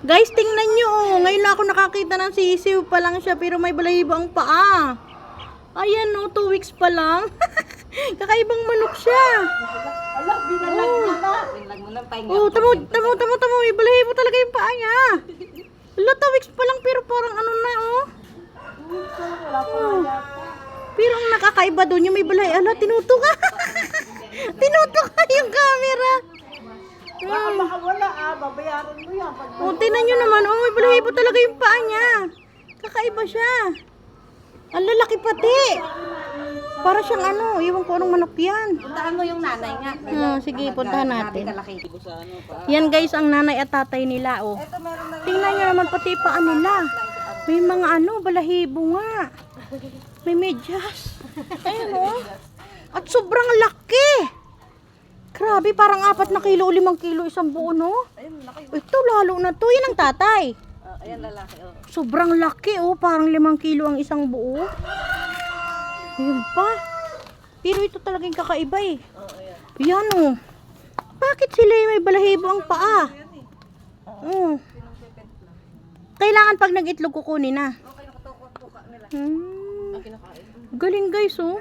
Guys, tingnan nyo. Oh. Ngayon lang ako nakakita ng sisiw pa lang siya pero may balahibo ang paa. Ayan no, 2 weeks pa lang. Kakaibang manok siya. Ala, binalag niya na. Binalag mo ng pahinga. Oh, tamo. May balahibo talaga yung paa niya. Ala, 2 weeks pa lang pero parang ano na oh. Wala pa nga yata. Pero ang nakakaiba doon yung may balahibo. Ala, tinutok ka. Tinutok ka yung camera. Baka wala babayaran mo yan. Oh, tingnan nyo naman. Oh, may balahibo talaga yung paa niya. Kakaiba siya. Ang lalaki pati. Para siyang ano, iwan ko anong manok yan. Puntahan mo yung nanay nga. Sige, puntahan natin. Kalaki. Yan guys, ang nanay at tatay nila. Oh. Tingnan nyo naman pati paa nila. May mga ano, balahibo nga. May medyas. Ayun oh. At sobrang laki. Grabe, parang 4 na kilo o 5 kilo isang buo, no? Ayun, laki. Ito, lalo na to. Yan ang tatay. Ayan, lalaki. Sobrang laki, oh. Parang 5 kilo ang isang buo. Yun pa. Pero ito talagang kakaiba, eh. Yan, oh. Bakit sila may balahibo ang paa? Oh. Kailangan pag nag-itlog kukunin na. Okay, nakatuko nila. Galing, guys, oh.